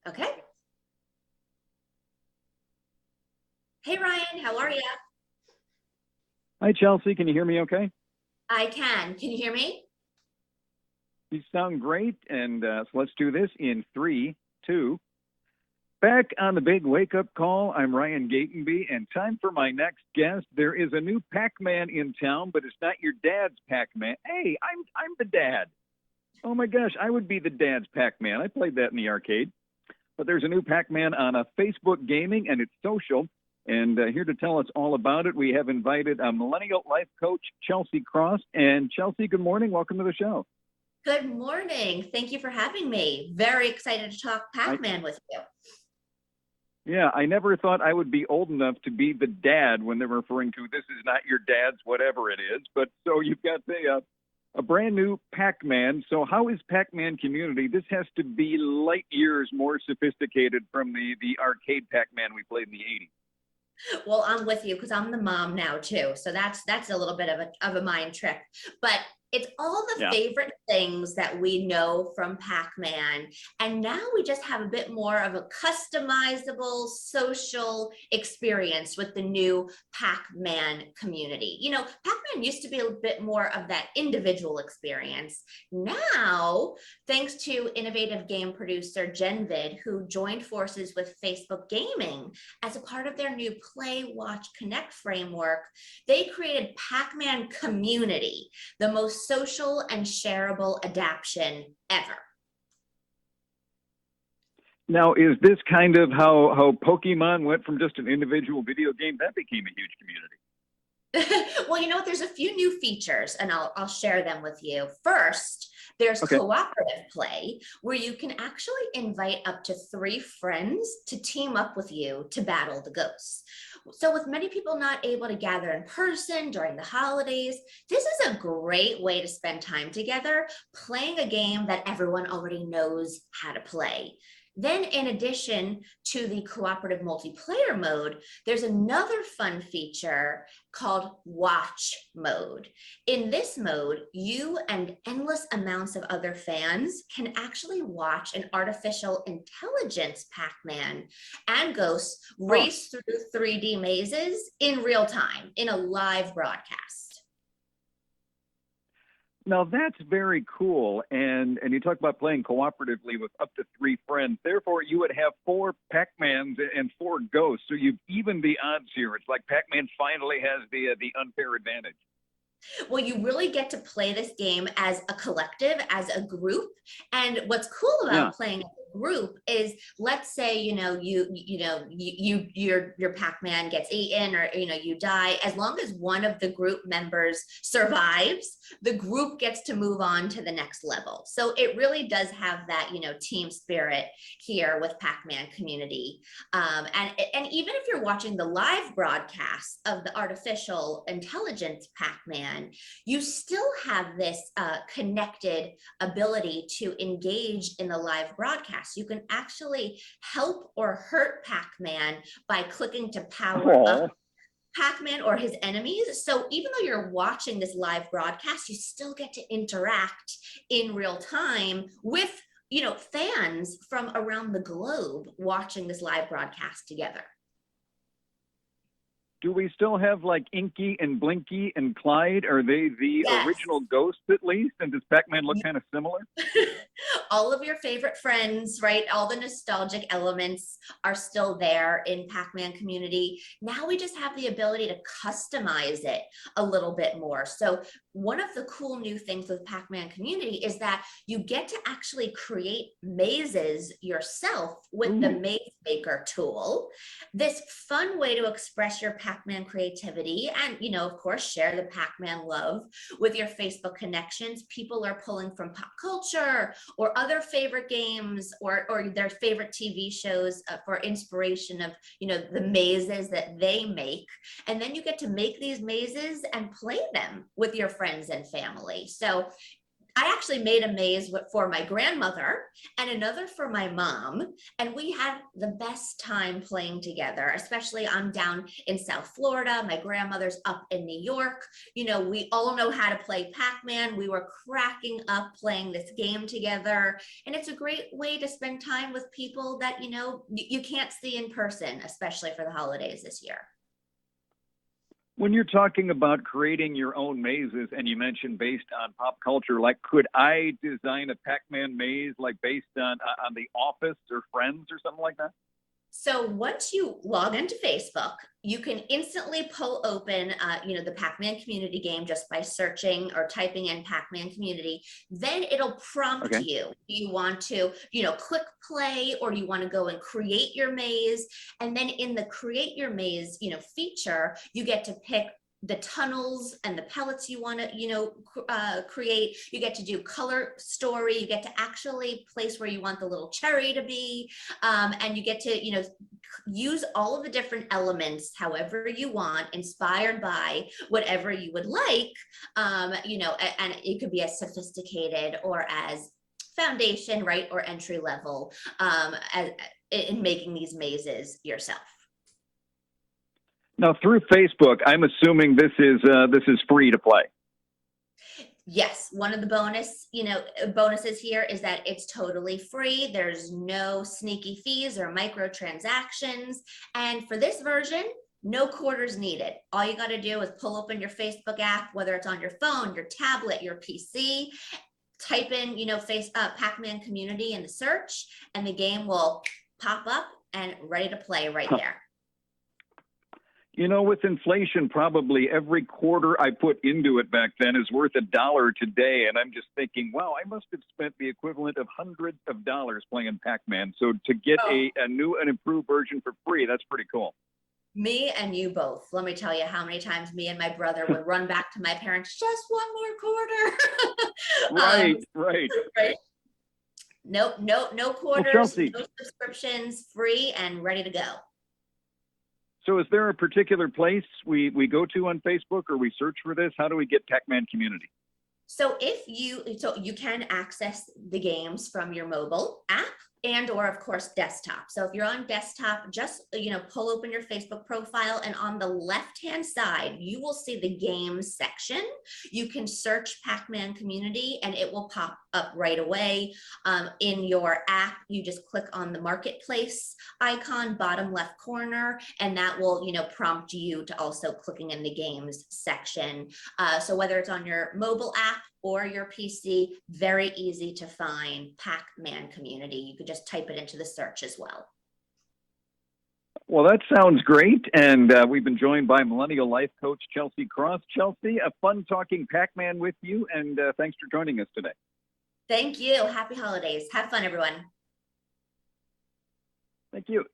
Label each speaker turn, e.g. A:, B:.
A: Okay. Hey, Ryan, how are you?
B: Hi, Chelsea. Can you hear me okay?
A: I can. Can you hear me?
B: You sound great. And so let's do this in three, two. Back on the big wake up call, I'm Ryan Gatenby, and time for my next guest. There is a new Pac-Man in town, but it's not your dad's Pac-Man. Hey, I'm the dad. Oh my gosh, I would be the dad's Pac-Man. I played that in the arcade. But there's a new Pac-Man on a Facebook gaming, and it's social. And here to tell us all about it, we have invited a millennial life coach, Chelsea Krost. And Chelsea, good morning. Welcome to the show.
A: Good morning. Thank you for having me. Very excited to talk Pac-Man with you.
B: Yeah, I never thought I would be old enough to be the dad when they're referring to this is not your dad's whatever it is. But so you've got a brand new Pac-Man. So how is Pac-Man Community? This has to be light years more sophisticated from the arcade Pac-Man we played in the 80s.
A: Well, I'm with you because I'm the mom now too. So that's a little bit of a mind trick. But it's all the
B: Yeah.
A: favorite things that we know from Pac-Man. And now we just have a bit more of a customizable social experience with the new Pac-Man community. You know, Pac-Man used to be a bit more of that individual experience. Now, thanks to innovative game producer GenVid, who joined forces with Facebook Gaming as a part of their new Play, Watch, Connect framework, they created Pac-Man Community, the most social and shareable adaptation ever.
B: Now, is this kind of how Pokemon went from just an individual video game? That became a huge community.
A: Well, you know what? There's a few new features, and I'll share them with you. First, there's
B: Okay.
A: cooperative play, where you can actually invite up to 3 friends to team up with you to battle the ghosts. So with many people not able to gather in person during the holidays, this is a great way to spend time together playing a game that everyone already knows how to play. Then, in addition to the cooperative multiplayer mode, there's another fun feature called Watch Mode. In this mode, you and endless amounts of other fans can actually watch an artificial intelligence Pac-Man and ghosts
B: Huh.
A: race through 3D mazes in real time in a live broadcast.
B: Now that's very cool, and you talk about playing cooperatively with up to 3 friends. Therefore, you would have 4 Pac-Mans and 4 ghosts. So you've evened the odds here. It's like Pac-Man finally has the unfair advantage.
A: Well, you really get to play this game as a collective, as a group. And what's cool
B: Yeah.
A: about playing as a group is, let's say, your Pac-Man gets eaten, or you die. As long as one of the group members survives, the group gets to move on to the next level. So it really does have that team spirit here with Pac-Man Community. And even if you're watching the live broadcast of the artificial intelligence Pac-Man, you still have this connected ability to engage in the live broadcast. You can actually help or hurt Pac-Man by clicking to power up Pac-Man or his enemies. So even though you're watching this live broadcast, you still get to interact in real time with fans from around the globe watching this live broadcast together.
B: Do we still have like Inky and Blinky and Clyde? Are they the
A: Yes.
B: original ghosts at least? And does Pac-Man look kind of similar?
A: All of your favorite friends, right? All the nostalgic elements are still there in Pac-Man Community. Now we just have the ability to customize it a little bit more. So one of the cool new things with Pac-Man Community is that you get to actually create mazes yourself with the Maze Maker tool. This fun way to express your Pac-Man creativity and, of course, share the Pac-Man love with your Facebook connections. People are pulling from pop culture or other favorite games or their favorite TV shows for inspiration of, the mazes that they make. And then you get to make these mazes and play them with your friends and family. So I actually made a maze for my grandmother and another for my mom. And we had the best time playing together, especially I'm down in South Florida. My grandmother's up in New York. You know, we all know how to play Pac-Man. We were cracking up playing this game together. And it's a great way to spend time with people that, you know, you can't see in person, especially for the holidays this year.
B: When you're talking about creating your own mazes, and you mentioned based on pop culture, like could I design a Pac-Man maze like based on The Office or Friends or something like that?
A: So once you log into Facebook, you can instantly pull open, you know, the Pac-Man Community game just by searching or typing in Pac-Man Community. Then it'll prompt
B: Okay.
A: you. You want to, you know, click play, or you want to go and create your maze. And then in the create your maze, you know, feature, you get to pick the tunnels and the pellets you want to, you know, create. You get to do color story. You get to actually place where you want the little cherry to be, and you get to, you know, use all of the different elements however you want, inspired by whatever you would like, you know, and it could be as sophisticated or as foundation, right, or entry level, in making these mazes yourself.
B: Now through Facebook, I'm assuming this is free to play.
A: Yes, one of the bonuses here is that it's totally free. There's no sneaky fees or microtransactions. And for this version, no quarters needed. All you got to do is pull open your Facebook app, whether it's on your phone, your tablet, your PC, type in, you know, Pac-Man Community in the search, and the game will pop up and ready to play right there.
B: You know, with inflation, probably every quarter I put into it back then is worth $1 today. And I'm just thinking, wow, I must have spent the equivalent of hundreds of dollars playing Pac-Man. So to get a new and improved version for free, that's pretty cool.
A: Me and you both. Let me tell you how many times me and my brother would run back to my parents, just one more quarter.
B: Right.
A: Right. No quarters,
B: Well, Chelsea,
A: no subscriptions, free and ready to go.
B: so is there a particular place we go to on Facebook, or we search for this? How do we get Pac-Man Community?
A: So you can access the games from your mobile app and or of course desktop. So if you're on desktop, just, you know, pull open your Facebook profile, and on the left hand side you will see the games section. You can search Pac-Man Community and it will pop up right away. In your app, you just click on the marketplace icon bottom left corner, and that will, you know, prompt you to also clicking in the games section. So whether it's on your mobile app or your PC, very easy to find Pac-Man Community. You could just type it into the search as well.
B: Well, that sounds great. And we've been joined by Millennial Life Coach Chelsea Krost. Chelsea, a fun talking Pac-Man with you, and thanks for joining us today.
A: Thank you. Happy holidays. Have fun, everyone.
B: Thank you.